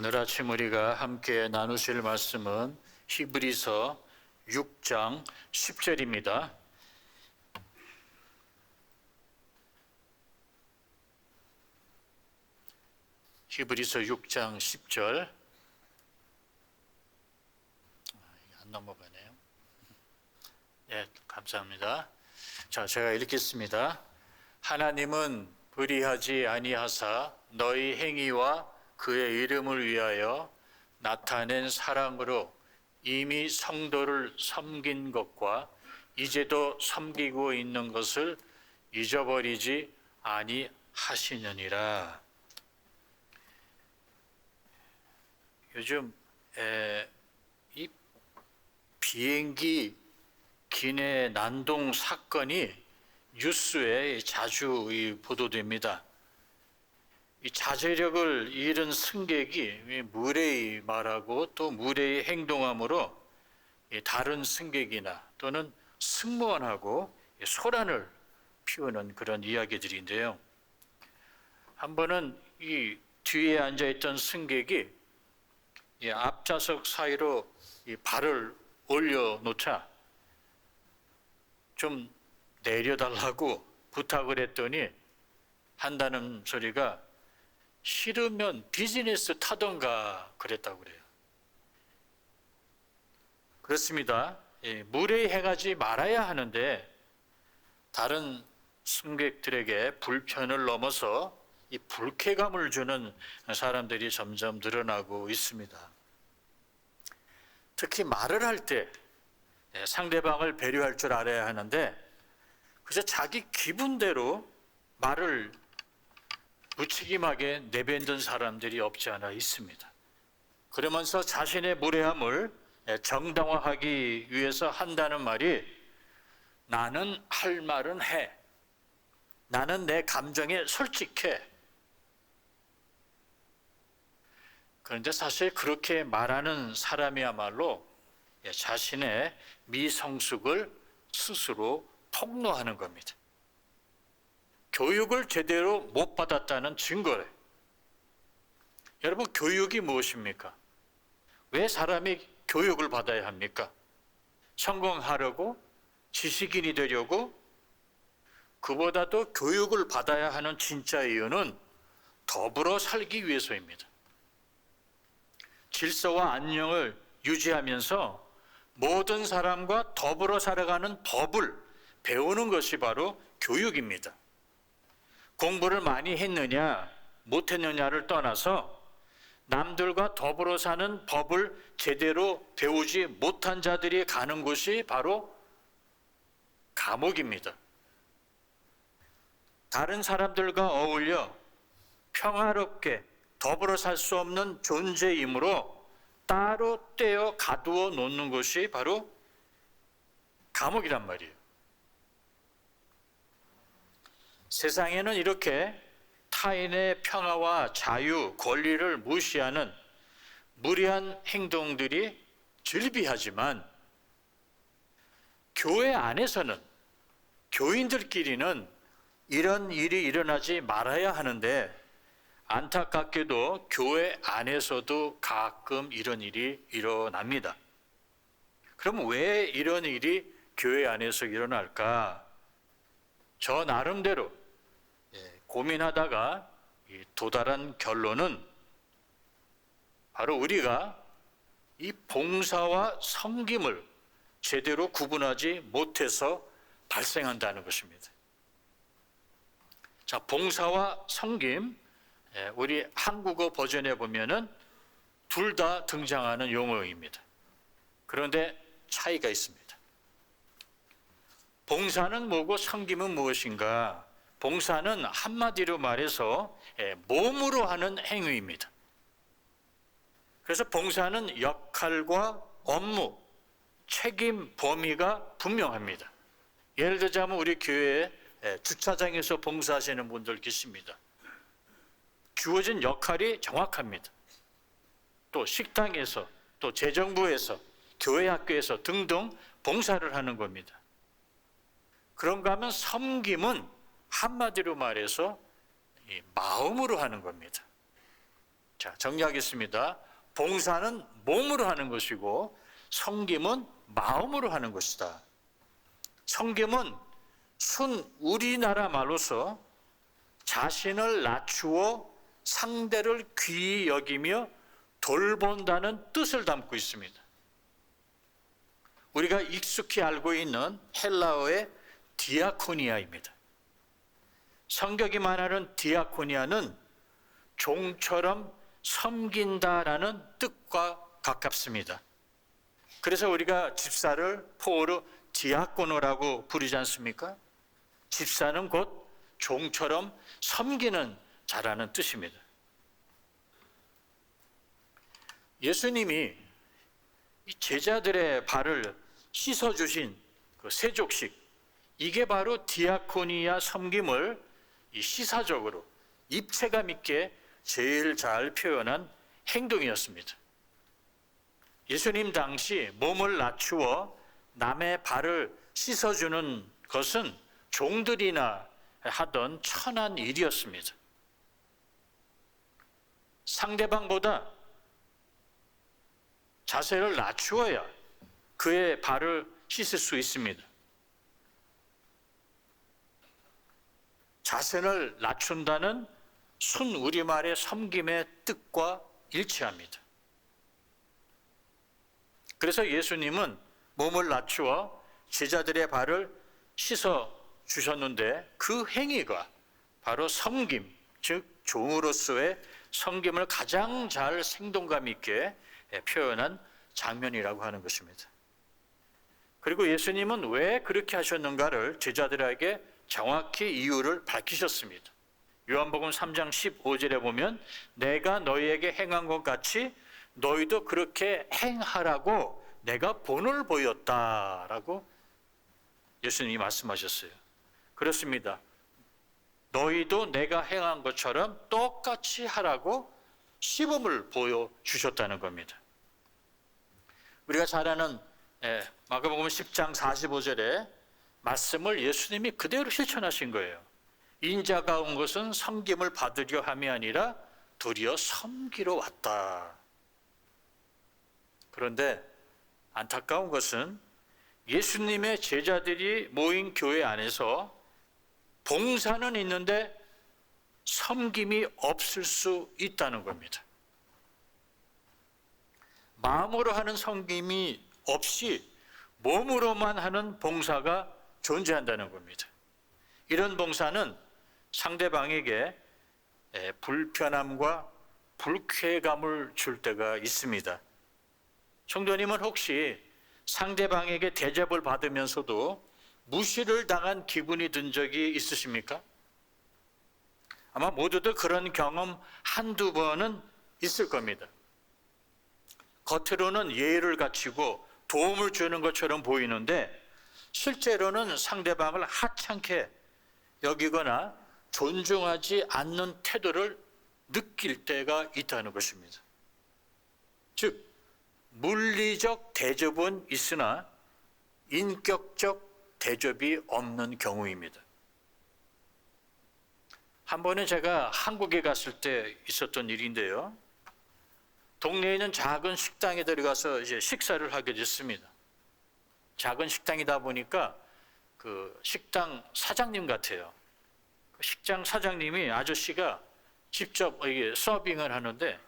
오늘 아침 우리가 함께 나누실 말씀은 히브리서 6장 10절입니다. 히브리서 6장 10절. 안 넘어가네요. 네, 감사합니다. 자, 제가 읽겠습니다. 하나님은 불의하지 아니하사 너희 행위와 그의 이름을 위하여 나타낸 사랑으로 이미 성도를 섬긴 것과 이제도 섬기고 있는 것을 잊어버리지 아니하시느니라. 요즘 이 비행기 기내 난동 사건이 뉴스에 자주 보도됩니다. 이 자제력을 잃은 승객이 무례히 말하고 또 무례히 행동함으로 다른 승객이나 또는 승무원하고 소란을 피우는 그런 이야기들인데요. 한 번은 이 뒤에 앉아있던 승객이 앞좌석 사이로 발을 올려놓자 좀 내려달라고 부탁을 했더니 한다는 소리가 싫으면 비즈니스 타던가 그랬다고 그래요. 그렇습니다. 무례히 행하지 말아야 하는데 다른 승객들에게 불편을 넘어서 이 불쾌감을 주는 사람들이 점점 늘어나고 있습니다. 특히 말을 할 때 상대방을 배려할 줄 알아야 하는데 그저 자기 기분대로 말을 무책임하게 내뱉는 사람들이 없지 않아 있습니다. 그러면서 자신의 무례함을 정당화하기 위해서 한다는 말이 나는 할 말은 해. 나는 내 감정에 솔직해. 그런데 사실 그렇게 말하는 사람이야말로 자신의 미성숙을 스스로 폭로하는 겁니다. 교육을 제대로 못 받았다는 증거래. 여러분, 교육이 무엇입니까? 왜 사람이 교육을 받아야 합니까? 성공하려고? 지식인이 되려고? 그보다도 교육을 받아야 하는 진짜 이유는 더불어 살기 위해서입니다. 질서와 안녕을 유지하면서 모든 사람과 더불어 살아가는 법을 배우는 것이 바로 교육입니다. 공부를 많이 했느냐 못했느냐를 떠나서 남들과 더불어 사는 법을 제대로 배우지 못한 자들이 가는 곳이 바로 감옥입니다. 다른 사람들과 어울려 평화롭게 더불어 살 수 없는 존재이므로 따로 떼어 가두어 놓는 것이 바로 감옥이란 말이에요. 세상에는 이렇게 타인의 평화와 자유, 권리를 무시하는 무리한 행동들이 즐비하지만 교회 안에서는 교인들끼리는 이런 일이 일어나지 말아야 하는데 안타깝게도 교회 안에서도 가끔 이런 일이 일어납니다. 그럼 왜 이런 일이 교회 안에서 일어날까? 저 나름대로 고민하다가 도달한 결론은 바로 우리가 이 봉사와 섬김을 제대로 구분하지 못해서 발생한다는 것입니다. 자, 봉사와 섬김, 우리 한국어 버전에 보면은 둘 다 등장하는 용어입니다. 그런데 차이가 있습니다. 봉사는 뭐고 섬김은 무엇인가? 봉사는 한마디로 말해서 몸으로 하는 행위입니다. 그래서 봉사는 역할과 업무, 책임 범위가 분명합니다. 예를 들자면 우리 교회에 주차장에서 봉사하시는 분들 계십니다. 주어진 역할이 정확합니다. 또 식당에서, 또 재정부에서, 교회 학교에서 등등 봉사를 하는 겁니다. 그런가 하면 섬김은 한마디로 말해서 마음으로 하는 겁니다. 자, 정리하겠습니다. 봉사는 몸으로 하는 것이고 섬김은 마음으로 하는 것이다. 섬김은 순 우리나라 말로서 자신을 낮추어 상대를 귀히 여기며 돌본다는 뜻을 담고 있습니다. 우리가 익숙히 알고 있는 헬라어의 디아코니아입니다. 성경이 말하는 디아코니아는 종처럼 섬긴다라는 뜻과 가깝습니다. 그래서 우리가 집사를 포어로 디아코노라고 부르지 않습니까? 집사는 곧 종처럼 섬기는 자라는 뜻입니다. 예수님이 제자들의 발을 씻어주신 그 세족식, 이게 바로 디아코니아 섬김을 시사적으로 입체감 있게 제일 잘 표현한 행동이었습니다. 예수님 당시 몸을 낮추어 남의 발을 씻어주는 것은 종들이나 하던 천한 일이었습니다. 상대방보다 자세를 낮추어야 그의 발을 씻을 수 있습니다. 자세를 낮춘다는 순 우리말의 섬김의 뜻과 일치합니다. 그래서 예수님은 몸을 낮추어 제자들의 발을 씻어 주셨는데 그 행위가 바로 섬김, 즉 종으로서의 섬김을 가장 잘 생동감 있게 표현한 장면이라고 하는 것입니다. 그리고 예수님은 왜 그렇게 하셨는가를 제자들에게 정확히 이유를 밝히셨습니다. 요한복음 3장 15절에 보면 내가 너희에게 행한 것 같이 너희도 그렇게 행하라고 내가 본을 보였다라고 예수님이 말씀하셨어요. 그렇습니다. 너희도 내가 행한 것처럼 똑같이 하라고 시범을 보여주셨다는 겁니다. 우리가 잘 아는 마가복음 10장 45절에 말씀을 예수님이 그대로 실천하신 거예요. 인자가 온 것은 섬김을 받으려 함이 아니라 도리어 섬기러 왔다. 그런데 안타까운 것은 예수님의 제자들이 모인 교회 안에서 봉사는 있는데 섬김이 없을 수 있다는 겁니다. 마음으로 하는 섬김이 없이 몸으로만 하는 봉사가 존재한다는 겁니다. 이런 봉사는 상대방에게 불편함과 불쾌감을 줄 때가 있습니다. 성도님은 혹시 상대방에게 대접을 받으면서도 무시를 당한 기분이 든 적이 있으십니까? 아마 모두들 그런 경험 한두 번은 있을 겁니다. 겉으로는 예의를 갖추고 도움을 주는 것처럼 보이는데 실제로는 상대방을 하찮게 여기거나 존중하지 않는 태도를 느낄 때가 있다는 것입니다. 즉, 물리적 대접은 있으나 인격적 대접이 없는 경우입니다. 한 번은 제가 한국에 갔을 때 있었던 일인데요. 동네에 있는 작은 식당에 들어가서 이제 식사를 하게 됐습니다. 작은 식당이다 보니까 그 식당 사장님 같아요. 그 식당 사장님이 아저씨가 직접 서빙을 하는데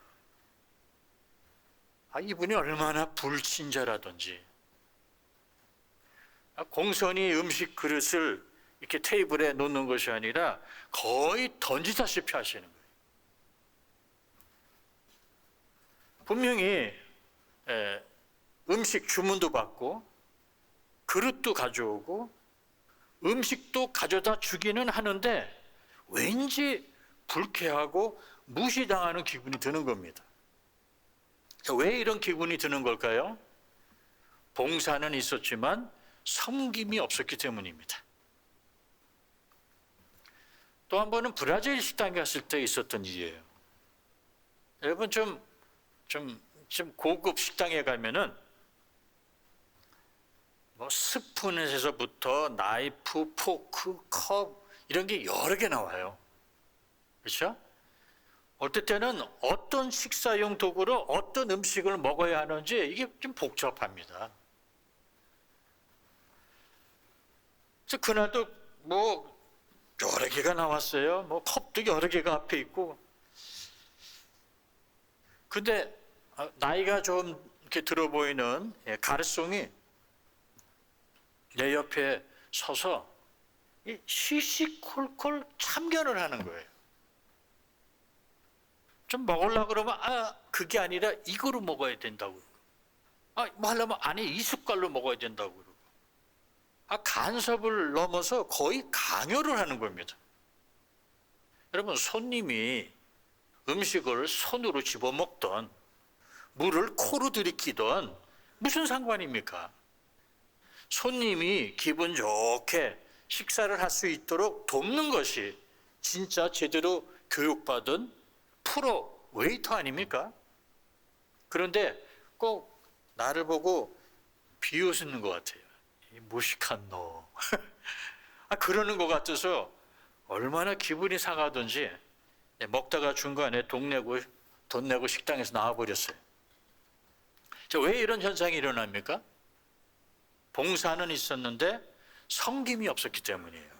이분이 얼마나 불친절하던지 공손히 음식 그릇을 이렇게 테이블에 놓는 것이 아니라 거의 던지다시피 하시는 거예요. 분명히 음식 주문도 받고 그릇도 가져오고 음식도 가져다 주기는 하는데 왠지 불쾌하고 무시당하는 기분이 드는 겁니다. 왜 이런 기분이 드는 걸까요? 봉사는 있었지만 섬김이 없었기 때문입니다. 또 한 번은 브라질 식당에 갔을 때 있었던 일이에요. 여러분 좀 고급 식당에 가면은 뭐 스푼에서부터 나이프, 포크, 컵 이런 게 여러 개 나와요. 그렇죠? 어떨 때는 어떤 식사용 도구로 어떤 음식을 먹어야 하는지 이게 좀 복잡합니다. 그래서 그날도 뭐 여러 개가 나왔어요. 뭐 컵도 여러 개가 앞에 있고. 근데 나이가 좀 이렇게 들어 보이는 가르송이 내 옆에 서서 시시콜콜 참견을 하는 거예요. 좀 먹으려고 그러면 그게 아니라 이거로 먹어야 된다고. 뭐 하려면 아니 이 숟갈로 먹어야 된다고 그러고. 간섭을 넘어서 거의 강요를 하는 겁니다. 여러분, 손님이 음식을 손으로 집어먹던 물을 코로 들이키던 무슨 상관입니까? 손님이 기분 좋게 식사를 할 수 있도록 돕는 것이 진짜 제대로 교육받은 프로 웨이터 아닙니까? 그런데 꼭 나를 보고 비웃는 것 같아요. 이 무식한 놈. 그러는 것 같아서 얼마나 기분이 상하던지 먹다가 중간에 돈 내고 식당에서 나와버렸어요. 왜 이런 현상이 일어납니까? 봉사는 있었는데 섬김이 없었기 때문이에요.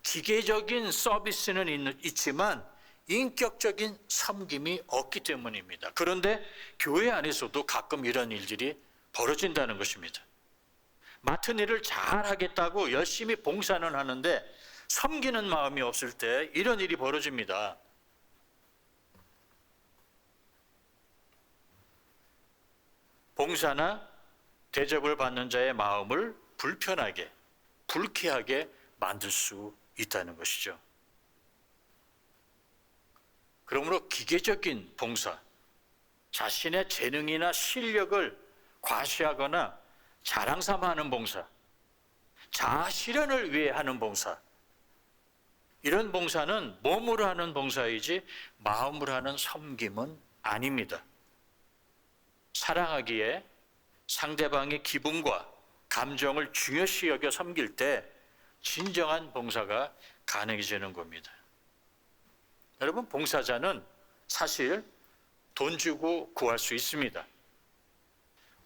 기계적인 서비스는 있지만 인격적인 섬김이 없기 때문입니다. 그런데 교회 안에서도 가끔 이런 일들이 벌어진다는 것입니다. 맡은 일을 잘 하겠다고 열심히 봉사는 하는데 섬기는 마음이 없을 때 이런 일이 벌어집니다. 봉사나 대접을 받는 자의 마음을 불편하게, 불쾌하게 만들 수 있다는 것이죠. 그러므로 기계적인 봉사, 자신의 재능이나 실력을 과시하거나 자랑 삼아 하는 봉사, 자아 실현을 위해 하는 봉사, 이런 봉사는 몸으로 하는 봉사이지 마음으로 하는 섬김은 아닙니다. 사랑하기에 상대방의 기분과 감정을 중요시 여겨 섬길 때 진정한 봉사가 가능해지는 겁니다. 여러분, 봉사자는 사실 돈 주고 구할 수 있습니다.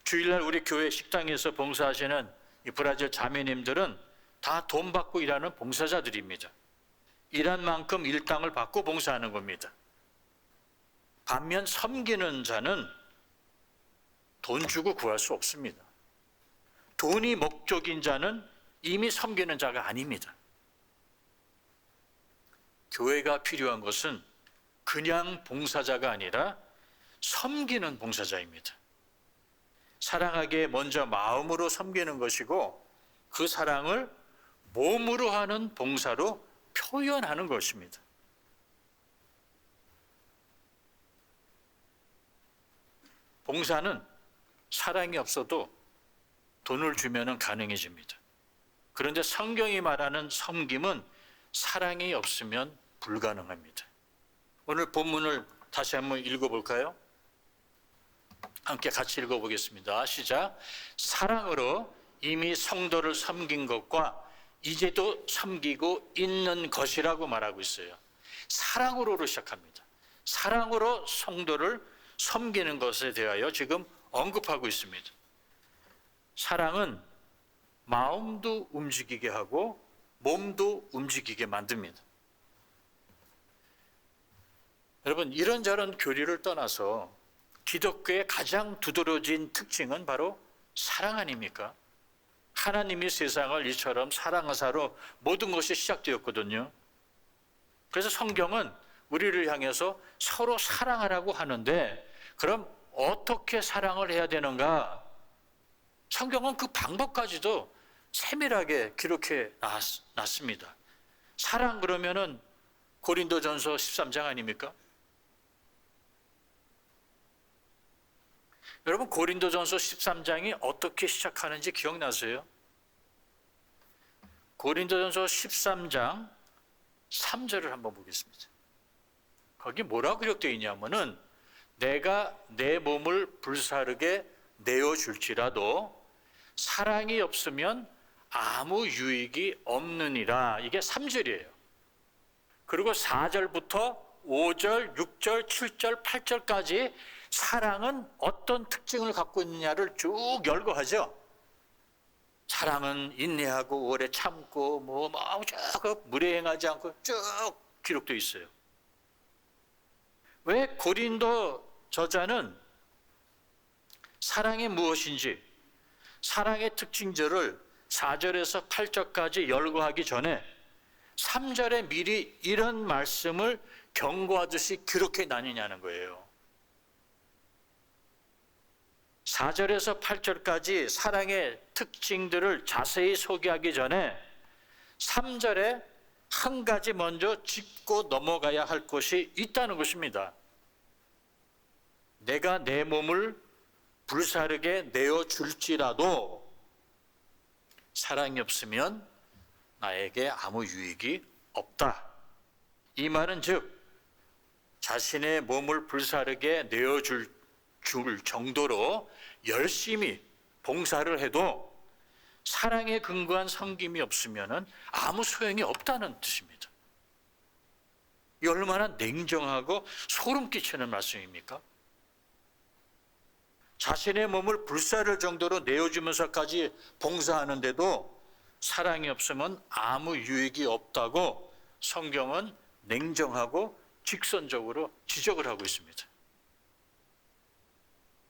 주일날 우리 교회 식당에서 봉사하시는 이 브라질 자매님들은 다 돈 받고 일하는 봉사자들입니다. 일한 만큼 일당을 받고 봉사하는 겁니다. 반면 섬기는 자는 돈 주고 구할 수 없습니다. 돈이 목적인 자는 이미 섬기는 자가 아닙니다. 교회가 필요한 것은 그냥 봉사자가 아니라 섬기는 봉사자입니다. 사랑하기에 먼저 마음으로 섬기는 것이고 그 사랑을 몸으로 하는 봉사로 표현하는 것입니다. 봉사는 사랑이 없어도 돈을 주면 가능해집니다. 그런데 성경이 말하는 섬김은 사랑이 없으면 불가능합니다. 오늘 본문을 다시 한번 읽어볼까요? 함께 같이 읽어보겠습니다. 시작. 사랑으로 이미 성도를 섬긴 것과 이제도 섬기고 있는 것이라고 말하고 있어요. 사랑으로로 시작합니다. 사랑으로 성도를 섬기는 것에 대하여 지금 언급하고 있습니다. 사랑은 마음도 움직이게 하고 몸도 움직이게 만듭니다. 여러분, 이런저런 교리를 떠나서 기독교의 가장 두드러진 특징은 바로 사랑 아닙니까? 하나님이 세상을 이처럼 사랑하사로 모든 것이 시작되었거든요. 그래서 성경은 우리를 향해서 서로 사랑하라고 하는데 그럼 어떻게 사랑을 해야 되는가? 성경은 그 방법까지도 세밀하게 기록해 놨습니다. 사랑 그러면은 고린도전서 13장 아닙니까? 여러분, 고린도전서 13장이 어떻게 시작하는지 기억나세요? 고린도전서 13장 3절을 한번 보겠습니다. 거기 뭐라고 기록되어 있냐면은 내가 내 몸을 불사르게 내어줄지라도 사랑이 없으면 아무 유익이 없느니라. 이게 3절이에요. 그리고 4절부터 5절, 6절, 7절, 8절까지 사랑은 어떤 특징을 갖고 있느냐를 쭉 열거하죠. 사랑은 인내하고 오래 참고 쭉 무례행하지 않고 쭉 기록되어 있어요. 왜 고린도 저자는 사랑이 무엇인지, 사랑의 특징들을 4절에서 8절까지 열거하기 전에 3절에 미리 이런 말씀을 경고하듯이 기록해 놨느냐는 거예요. 4절에서 8절까지 사랑의 특징들을 자세히 소개하기 전에 3절에 한 가지 먼저 짚고 넘어가야 할 것이 있다는 것입니다. 내가 내 몸을 불사르게 내어줄지라도 사랑이 없으면 나에게 아무 유익이 없다. 이 말은 즉 자신의 몸을 불사르게 내어줄 정도로 열심히 봉사를 해도 사랑에 근거한 섬김이 없으면 아무 소용이 없다는 뜻입니다. 이 얼마나 냉정하고 소름 끼치는 말씀입니까? 자신의 몸을 불사를 정도로 내어주면서까지 봉사하는데도 사랑이 없으면 아무 유익이 없다고 성경은 냉정하고 직선적으로 지적을 하고 있습니다.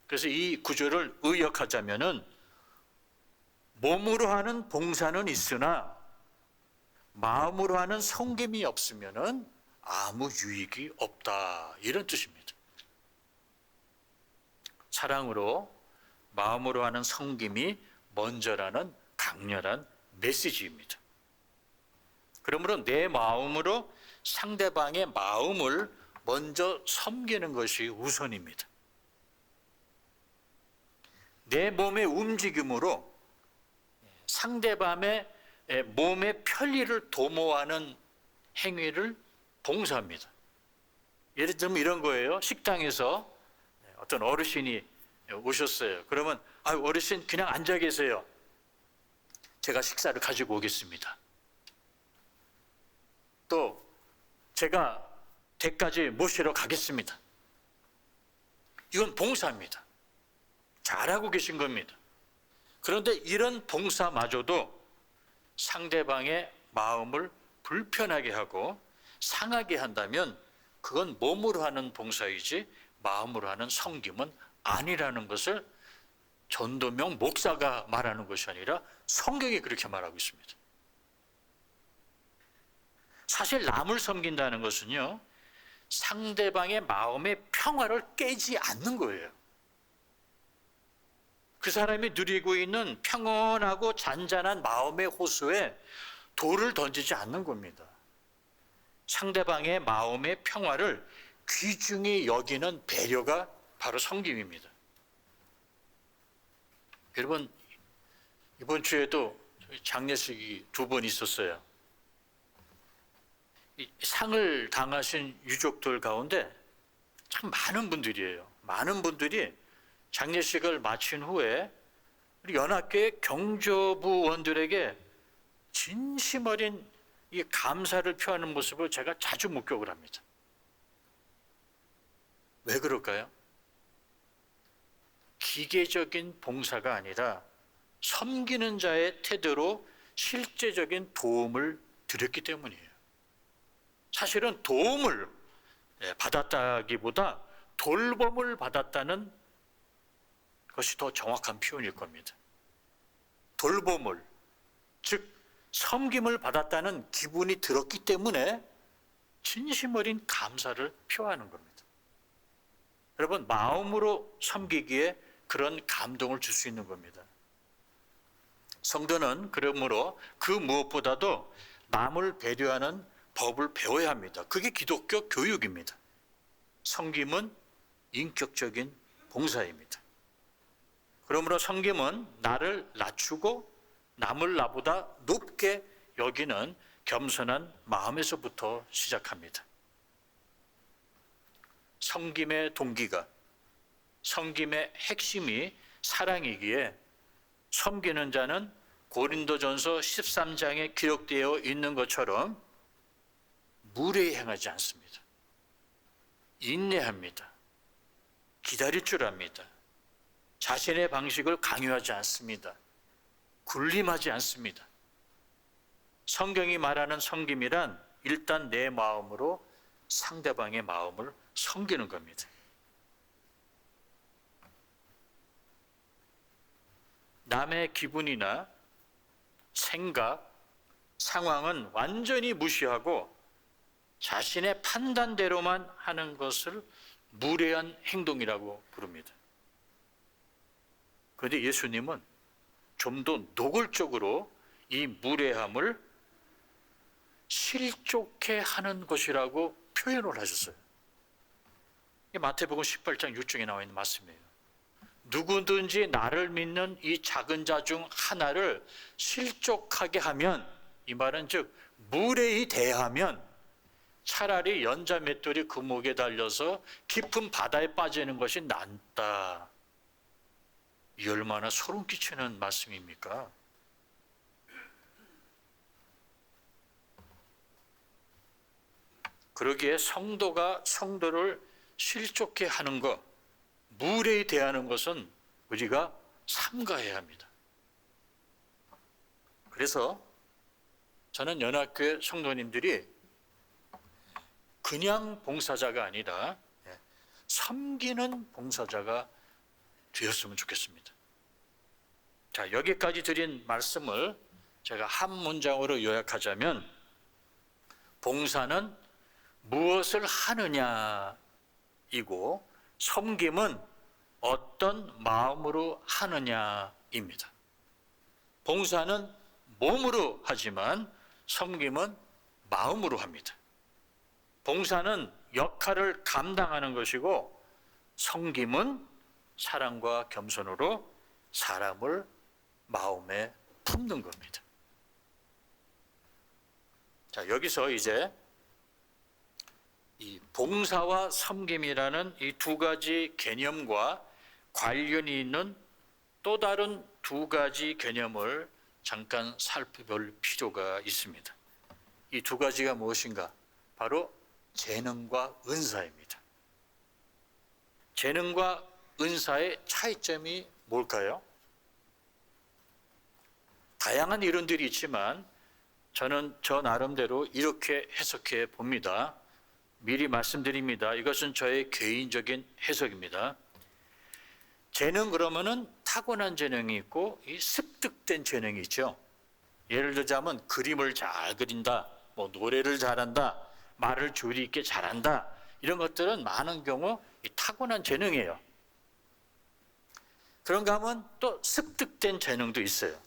그래서 이 구절을 의역하자면은 몸으로 하는 봉사는 있으나 마음으로 하는 섬김이 없으면은 아무 유익이 없다, 이런 뜻입니다. 사랑으로 마음으로 하는 섬김이 먼저라는 강렬한 메시지입니다. 그러므로 내 마음으로 상대방의 마음을 먼저 섬기는 것이 우선입니다. 내 몸의 움직임으로 상대방의 몸의 편리를 도모하는 행위를 봉사합니다. 예를 들면 이런 거예요. 식당에서 어떤 어르신이 오셨어요. 그러면 어르신 그냥 앉아 계세요. 제가 식사를 가지고 오겠습니다. 또 제가 댁까지 모시러 가겠습니다. 이건 봉사입니다. 잘하고 계신 겁니다. 그런데 이런 봉사마저도 상대방의 마음을 불편하게 하고 상하게 한다면 그건 몸으로 하는 봉사이지 마음으로 하는 섬김은 아니라는 것을 전도명 목사가 말하는 것이 아니라 성경이 그렇게 말하고 있습니다. 사실 남을 섬긴다는 것은요, 상대방의 마음의 평화를 깨지 않는 거예요. 그 사람이 누리고 있는 평온하고 잔잔한 마음의 호수에 돌을 던지지 않는 겁니다. 상대방의 마음의 평화를 귀중히 여기는 배려가 바로 섬김입니다. 여러분, 이번 주에도 장례식이 2번 있었어요. 이 상을 당하신 유족들 가운데 참 많은 분들이에요. 많은 분들이 장례식을 마친 후에 우리 연합교회 경조부원들에게 진심 어린 이 감사를 표하는 모습을 제가 자주 목격을 합니다. 왜 그럴까요? 기계적인 봉사가 아니라 섬기는 자의 태도로 실제적인 도움을 드렸기 때문이에요. 사실은 도움을 받았다기보다 돌봄을 받았다는 것이 더 정확한 표현일 겁니다. 돌봄을, 즉 섬김을 받았다는 기분이 들었기 때문에 진심 어린 감사를 표하는 겁니다. 여러분, 마음으로 섬기기에 그런 감동을 줄 수 있는 겁니다. 성도는 그러므로 그 무엇보다도 남을 배려하는 법을 배워야 합니다. 그게 기독교 교육입니다. 섬김은 인격적인 봉사입니다. 그러므로 섬김은 나를 낮추고 남을 나보다 높게 여기는 겸손한 마음에서부터 시작합니다. 섬김의 동기가, 섬김의 핵심이 사랑이기에 섬기는 자는 고린도전서 13장에 기록되어 있는 것처럼 무례히 행하지 않습니다. 인내합니다. 기다릴 줄 압니다. 자신의 방식을 강요하지 않습니다. 군림하지 않습니다. 성경이 말하는 섬김이란 일단 내 마음으로 상대방의 마음을 섬기는 겁니다. 남의 기분이나 생각, 상황은 완전히 무시하고 자신의 판단대로만 하는 것을 무례한 행동이라고 부릅니다. 그런데 예수님은 좀 더 노골적으로 이 무례함을 실족해 하는 것이라고 표현을 하셨어요. 마태복음 18장 6절에 나와 있는 말씀이에요. 누구든지 나를 믿는 이 작은 자 중 하나를 실족하게 하면, 이 말은 즉 무례히 대하면 차라리 연자 맷돌이 그 목에 달려서 깊은 바다에 빠지는 것이 낫다. 이 얼마나 소름 끼치는 말씀입니까? 그러기에 성도가 성도를 실족해 하는 것, 무례히 대하는 것은 우리가 삼가해야 합니다. 그래서 저는 연합교회 성도님들이 그냥 봉사자가 아니라 섬기는 봉사자가 되었으면 좋겠습니다. 자, 여기까지 드린 말씀을 제가 한 문장으로 요약하자면, 봉사는 무엇을 하느냐이고 섬김은 어떤 마음으로 하느냐입니다. 봉사는 몸으로 하지만 섬김은 마음으로 합니다. 봉사는 역할을 감당하는 것이고 섬김은 사랑과 겸손으로 사람을 마음에 품는 겁니다. 자, 여기서 이제 이 봉사와 섬김이라는 이 두 가지 개념과 관련이 있는 또 다른 두 가지 개념을 잠깐 살펴볼 필요가 있습니다. 이 두 가지가 무엇인가? 바로 재능과 은사입니다. 재능과 은사의 차이점이 뭘까요? 다양한 이론들이 있지만 저는 저 나름대로 이렇게 해석해 봅니다. 미리 말씀드립니다. 이것은 저의 개인적인 해석입니다. 재능 그러면은 타고난 재능이 있고 이 습득된 재능이 있죠. 예를 들자면 그림을 잘 그린다, 뭐 노래를 잘한다, 말을 조리 있게 잘한다, 이런 것들은 많은 경우 이 타고난 재능이에요. 그런가 하면 또 습득된 재능도 있어요.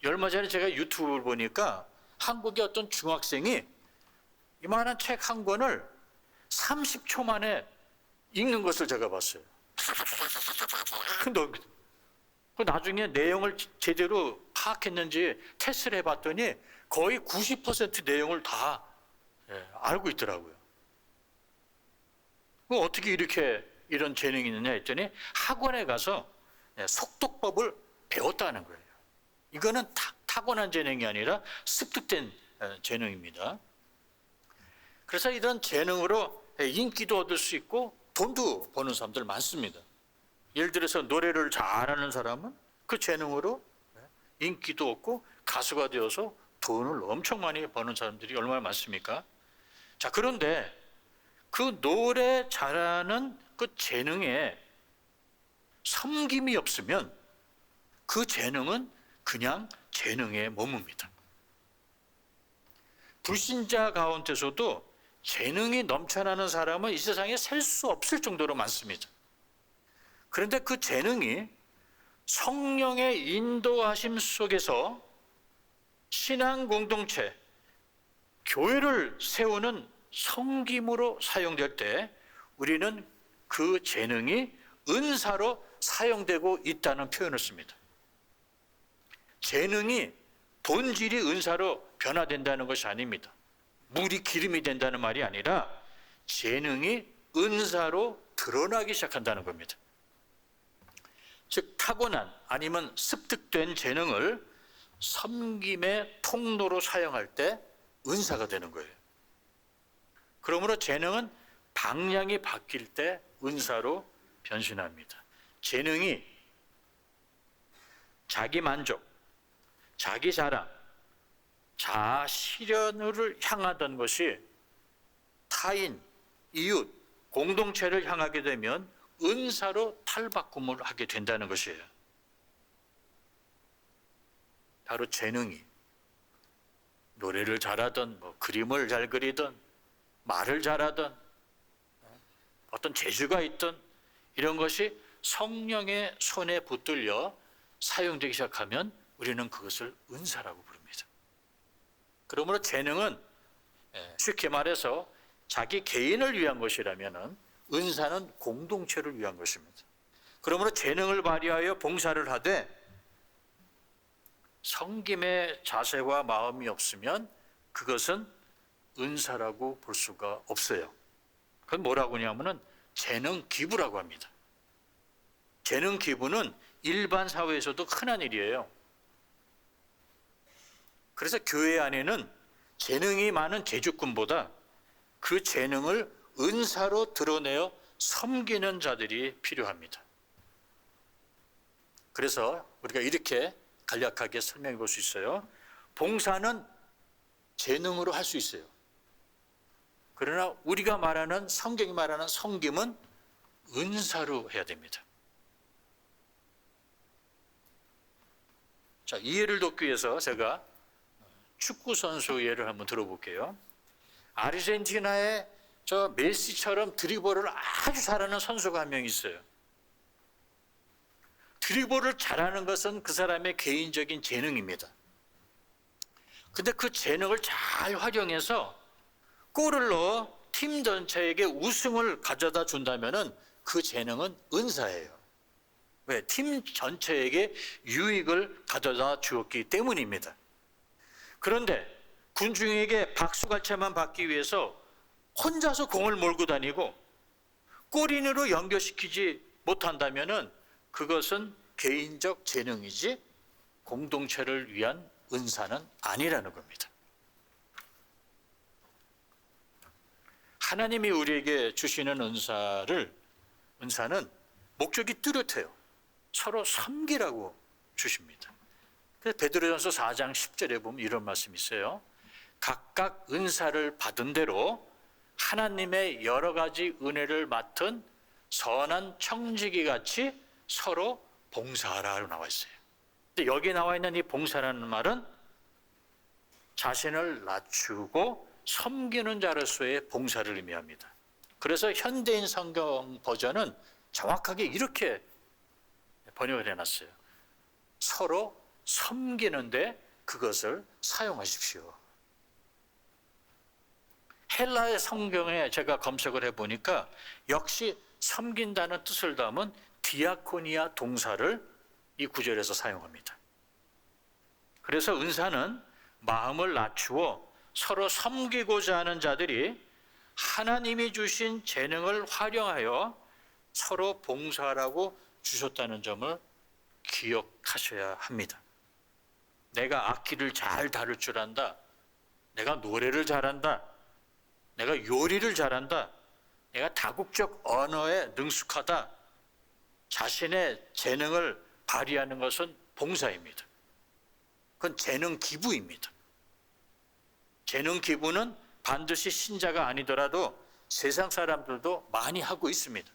얼마 전에 제가 유튜브를 보니까 한국의 어떤 중학생이 이만한 책 한 권을 30초 만에 읽는 것을 제가 봤어요. 근데 나중에 내용을 제대로 파악했는지 테스트를 해봤더니 거의 90% 내용을 다 알고 있더라고요. 어떻게 이렇게 이런 재능이 있느냐 했더니 학원에 가서 속독법을 배웠다는 거예요. 이거는 타고난 재능이 아니라 습득된 재능입니다. 그래서 이런 재능으로 인기도 얻을 수 있고 돈도 버는 사람들 많습니다. 예를 들어서 노래를 잘하는 사람은 그 재능으로 인기도 얻고 가수가 되어서 돈을 엄청 많이 버는 사람들이 얼마나 많습니까? 자, 그런데 그 노래 잘하는 그 재능에 섬김이 없으면 그 재능은 그냥 재능에 머뭅니다. 불신자 가운데서도 재능이 넘쳐나는 사람은 이 세상에 셀 수 없을 정도로 많습니다. 그런데 그 재능이 성령의 인도하심 속에서 신앙 공동체, 교회를 세우는 섬김으로 사용될 때 우리는 그 재능이 은사로 사용되고 있다는 표현을 씁니다. 재능이 본질이 은사로 변화된다는 것이 아닙니다. 물이 기름이 된다는 말이 아니라 재능이 은사로 드러나기 시작한다는 겁니다. 즉 타고난 아니면 습득된 재능을 섬김의 통로로 사용할 때 은사가 되는 거예요. 그러므로 재능은 방향이 바뀔 때 은사로 변신합니다. 재능이 자기 만족, 자기 자랑, 자아 실현을 향하던 것이 타인, 이웃, 공동체를 향하게 되면 은사로 탈바꿈을 하게 된다는 것이에요. 바로 재능이 노래를 잘하든 그림을 잘 그리든 말을 잘하든 어떤 재주가 있든 이런 것이 성령의 손에 붙들려 사용되기 시작하면 우리는 그것을 은사라고 부릅니다. 그러므로 재능은 쉽게 말해서 자기 개인을 위한 것이라면 은사는 공동체를 위한 것입니다. 그러므로 재능을 발휘하여 봉사를 하되 섬김의 자세와 마음이 없으면 그것은 은사라고 볼 수가 없어요. 그건 뭐라고 하냐면은 재능 기부라고 합니다. 재능 기부는 일반 사회에서도 흔한 일이에요. 그래서 교회 안에는 재능이 많은 재주꾼보다 그 재능을 은사로 드러내어 섬기는 자들이 필요합니다. 그래서 우리가 이렇게 간략하게 설명해 볼 수 있어요. 봉사는 재능으로 할 수 있어요. 그러나 우리가 말하는 성경이 말하는 섬김은 은사로 해야 됩니다. 자, 이해를 돕기 위해서 제가 축구 선수 예를 한번 들어볼게요. 아르헨티나의 저 메시처럼 드리블을 아주 잘하는 선수가 한 명 있어요. 드리블을 잘하는 것은 그 사람의 개인적인 재능입니다. 근데 그 재능을 잘 활용해서 골을 넣어 팀 전체에게 우승을 가져다 준다면은 그 재능은 은사예요. 왜? 팀 전체에게 유익을 가져다 주었기 때문입니다. 그런데 군중에게 박수갈채만 받기 위해서 혼자서 공을 몰고 다니고 골인으로 연결시키지 못한다면은 그것은 개인적 재능이지 공동체를 위한 은사는 아니라는 겁니다. 하나님이 우리에게 주시는 은사는 목적이 뚜렷해요. 서로 섬기라고 주십니다. 그래서 베드로전서 4장 10절에 보면 이런 말씀이 있어요. 각각 은사를 받은 대로 하나님의 여러 가지 은혜를 맡은 선한 청지기 같이 서로 봉사하라고 나와 있어요. 근데 여기 나와 있는 이 봉사라는 말은 자신을 낮추고 섬기는 자로서의 봉사를 의미합니다. 그래서 현대인 성경 버전은 정확하게 이렇게 번역을 해놨어요. 서로 섬기는데 그것을 사용하십시오. 헬라의 성경에 제가 검색을 해보니까 역시 섬긴다는 뜻을 담은 디아코니아 동사를 이 구절에서 사용합니다. 그래서 은사는 마음을 낮추어 서로 섬기고자 하는 자들이 하나님이 주신 재능을 활용하여 서로 봉사하라고 주셨다는 점을 기억하셔야 합니다. 내가 악기를 잘 다룰 줄 안다. 내가 노래를 잘한다. 내가 요리를 잘한다. 내가 다국적 언어에 능숙하다. 자신의 재능을 발휘하는 것은 봉사입니다. 그건 재능 기부입니다. 재능 기부는 반드시 신자가 아니더라도 세상 사람들도 많이 하고 있습니다.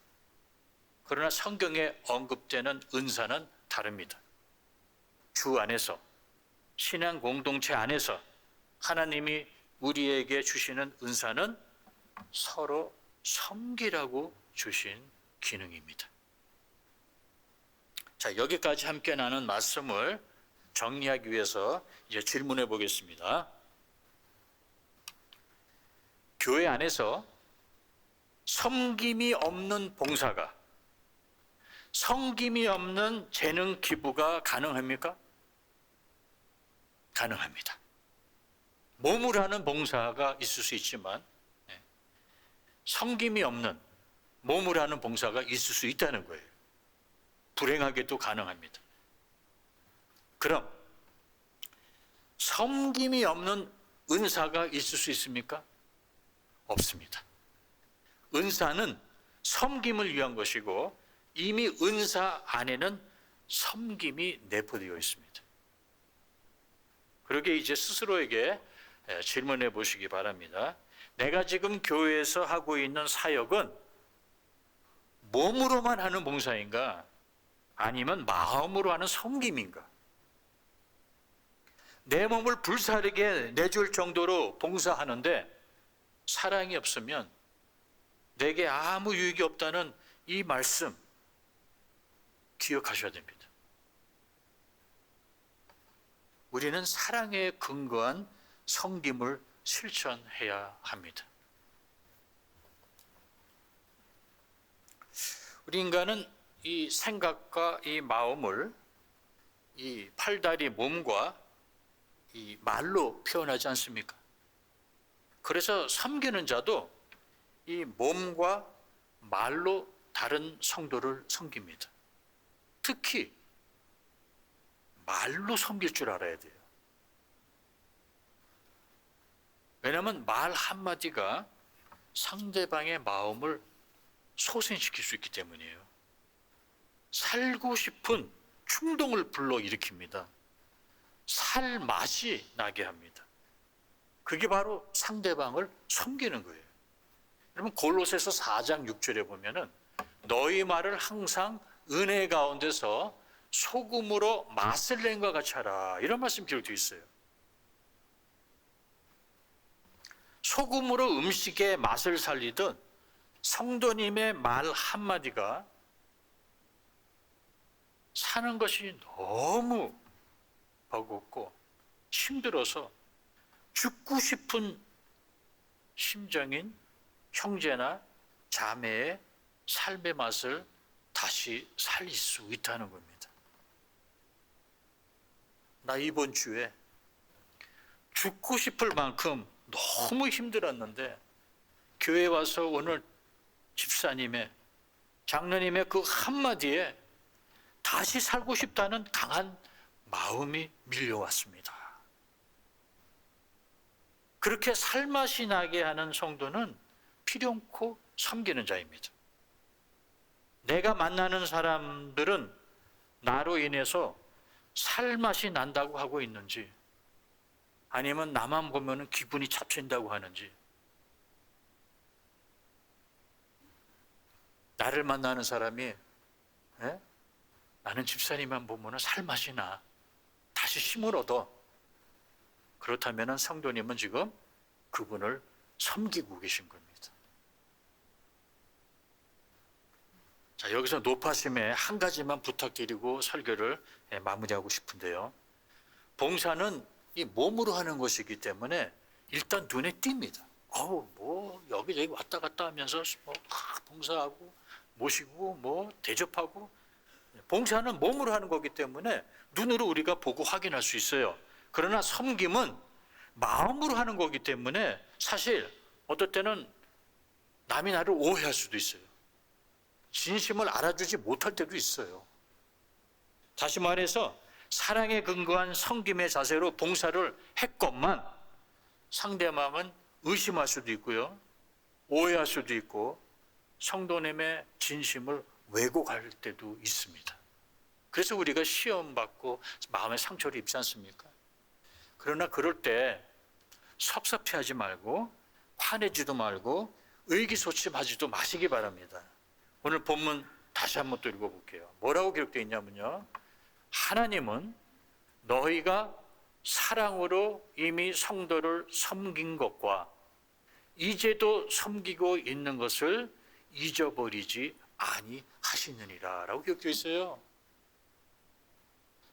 그러나 성경에 언급되는 은사는 다릅니다. 주 안에서, 신앙 공동체 안에서 하나님이 우리에게 주시는 은사는 서로 섬기라고 주신 기능입니다. 자, 여기까지 함께 나눈 말씀을 정리하기 위해서 이제 질문해 보겠습니다. 교회 안에서 섬김이 없는 봉사가, 섬김이 없는 재능 기부가 가능합니까? 가능합니다. 몸을 하는 봉사가 있을 수 있지만 섬김이 없는 몸을 하는 봉사가 있을 수 있다는 거예요. 불행하게도 가능합니다. 그럼 섬김이 없는 은사가 있을 수 있습니까? 없습니다. 은사는 섬김을 위한 것이고 이미 은사 안에는 섬김이 내포되어 있습니다. 그러게 이제 스스로에게 질문해 보시기 바랍니다. 내가 지금 교회에서 하고 있는 사역은 몸으로만 하는 봉사인가? 아니면 마음으로 하는 섬김인가? 내 몸을 불사르게 내줄 정도로 봉사하는데 사랑이 없으면 내게 아무 유익이 없다는 이 말씀 기억하셔야 됩니다. 우리는 사랑에 근거한 섬김을 실천해야 합니다. 우리 인간은 이 생각과 이 마음을 이 팔다리 몸과 이 말로 표현하지 않습니까? 그래서 섬기는 자도 이 몸과 말로 다른 성도를 섬깁니다. 특히 말로 섬길 줄 알아야 돼요. 왜냐하면 말 한마디가 상대방의 마음을 소생시킬 수 있기 때문이에요. 살고 싶은 충동을 불러일으킵니다. 살 맛이 나게 합니다. 그게 바로 상대방을 섬기는 거예요. 여러분 골로새서 4장 6절에 보면은 너희 말을 항상 은혜 가운데서 소금으로 맛을 낸 것 같이 하라, 이런 말씀 기록되어 있어요. 소금으로 음식의 맛을 살리듯 성도님의 말 한마디가 사는 것이 너무 버겁고 힘들어서 죽고 싶은 심정인 형제나 자매의 삶의 맛을 다시 살릴 수 있다는 겁니다. 나 이번 주에 죽고 싶을 만큼 너무 힘들었는데 교회 와서 오늘 집사님의, 장로님의 그 한마디에 다시 살고 싶다는 강한 마음이 밀려왔습니다. 그렇게 살맛이 나게 하는 성도는 필요없고 섬기는 자입니다. 내가 만나는 사람들은 나로 인해서 살맛이 난다고 하고 있는지, 아니면 나만 보면 기분이 잡힌다고 하는지, 나를 만나는 사람이 나는 집사님만 보면 살맛이 나, 다시 힘을 얻어, 그렇다면 성도님은 지금 그분을 섬기고 계신 겁니다. 자, 여기서 높아심에 한 가지만 부탁드리고 설교를 마무리하고 싶은데요. 봉사는 이 몸으로 하는 것이기 때문에 일단 눈에 띕니다. 뭐 여기저기 왔다 갔다 하면서 뭐 봉사하고 모시고 뭐 대접하고, 봉사는 몸으로 하는 거기 때문에 눈으로 우리가 보고 확인할 수 있어요. 그러나 섬김은 마음으로 하는 거기 때문에 사실 어떨 때는 남이 나를 오해할 수도 있어요. 진심을 알아주지 못할 때도 있어요. 다시 말해서 사랑에 근거한 섬김의 자세로 봉사를 했건만 상대방은 의심할 수도 있고요, 오해할 수도 있고, 성도님의 진심을 왜곡할 때도 있습니다. 그래서 우리가 시험받고 마음의 상처를 입지 않습니까? 그러나 그럴 때 섭섭해하지 말고 화내지도 말고 의기소침하지도 마시기 바랍니다. 오늘 본문 다시 한번 또 읽어볼게요. 뭐라고 기록되어 있냐면요, 하나님은 너희가 사랑으로 이미 성도를 섬긴 것과 이제도 섬기고 있는 것을 잊어버리지 아니하시느니라 라고 기록되어 있어요.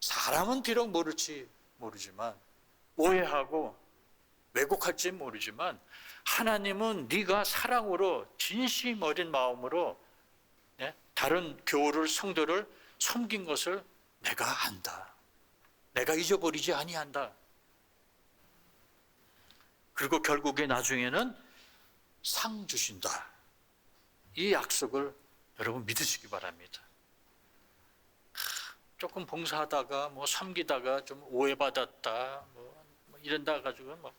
사람은 비록 모르지만 오해하고 왜곡할지 모르지만 하나님은 네가 사랑으로 진심 어린 마음으로 다른 교우를, 성도를 섬긴 것을 내가 안다. 내가 잊어버리지 아니한다. 그리고 결국에 나중에는 상 주신다. 이 약속을 여러분 믿으시기 바랍니다. 조금 봉사하다가 뭐 섬기다가 좀 오해받았다 뭐 이런다 가지고 막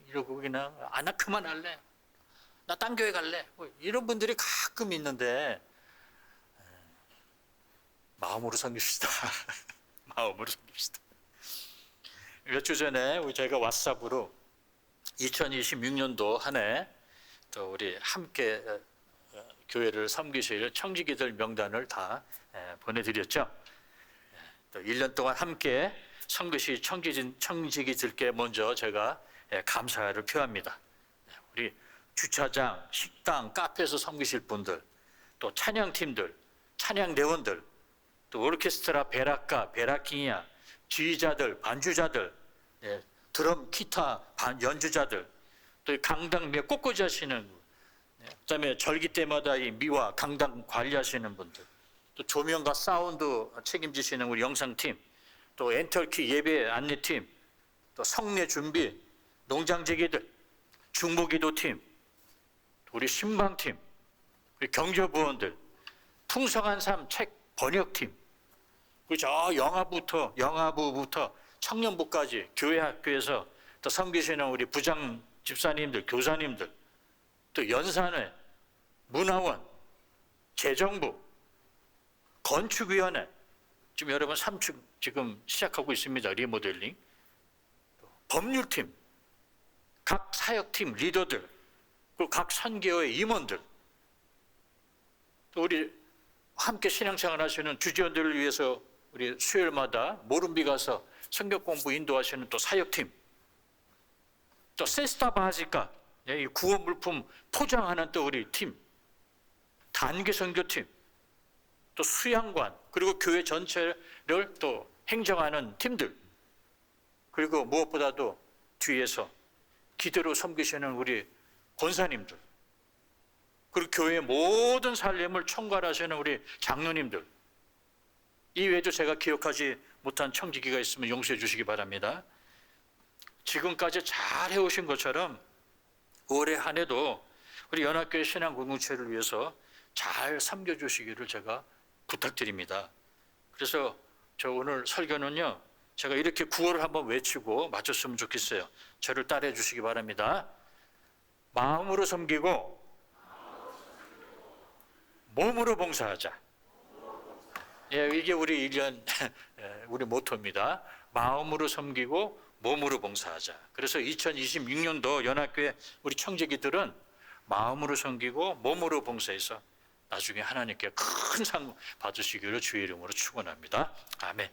이러고 그냥 아나 그만할래, 나 딴 교회 갈래. 뭐 이런 분들이 가끔 있는데 마음으로 섬깁시다. 마음으로 섬깁시다. 몇 주 전에 저희가 왓삽으로 2026년도 한 해 또 우리 함께 교회를 섬기실 청지기들 명단을 다 보내드렸죠. 또 1년 동안 함께 섬기실 청지기들께 먼저 제가 감사를 표합니다. 우리 주차장, 식당, 카페에서 섬기실 분들, 또 찬양팀들, 찬양대원들, 또 오르케스트라 베라카, 베라킹이야, 지휘자들, 반주자들, 드럼, 기타, 연주자들, 또 강당 꽃꽂이 하시는, 그다음에 절기 때마다 이 미화, 강당 관리하시는 분들, 또 조명과 사운드 책임지시는 우리 영상팀, 또 엔터키 예배 안내팀, 또 성례 준비, 농장재기들, 중보기도팀, 우리 신방팀, 우리 경제부원들, 풍성한 삶 책 번역팀, 그리고 저 영화부부터 청년부까지 교회 학교에서 또 섬기시는 우리 부장 집사님들, 교사님들, 또 연산회, 문화원, 재정부, 건축위원회, 지금 여러분 3층 지금 시작하고 있습니다. 리모델링. 법률팀, 각 사역팀 리더들, 그리고 각 선교회 임원들, 또 우리 함께 신앙생활 하시는 주지원들을 위해서 우리 수요일마다 모름비 가서 성경 공부 인도하시는 또 사역팀, 또 세스타 바하지카 이 구호 물품 포장하는 또 우리 팀, 단기 선교팀, 또 수양관, 그리고 교회 전체를 또 행정하는 팀들, 그리고 무엇보다도 뒤에서 기도로 섬기시는 우리 권사님들, 그리고 교회의 모든 살림을 총괄하시는 우리 장로님들, 이외에도 제가 기억하지 못한 청지기가 있으면 용서해 주시기 바랍니다. 지금까지 잘 해오신 것처럼 올해 한 해도 우리 연합교회 신앙 공동체를 위해서 잘 섬겨주시기를 제가 부탁드립니다. 그래서 저 오늘 설교는요, 제가 이렇게 구호를 한번 외치고 마쳤으면 좋겠어요. 저를 따라해 주시기 바랍니다. 마음으로 섬기고 몸으로 봉사하자. 이게 우리 1년 우리 모토입니다. 마음으로 섬기고 몸으로 봉사하자. 그래서 2026년도 연합교회 우리 청지기들은 마음으로 섬기고 몸으로 봉사해서 나중에 하나님께 큰 상 받으시기를 주의 이름으로 축원합니다. 아멘.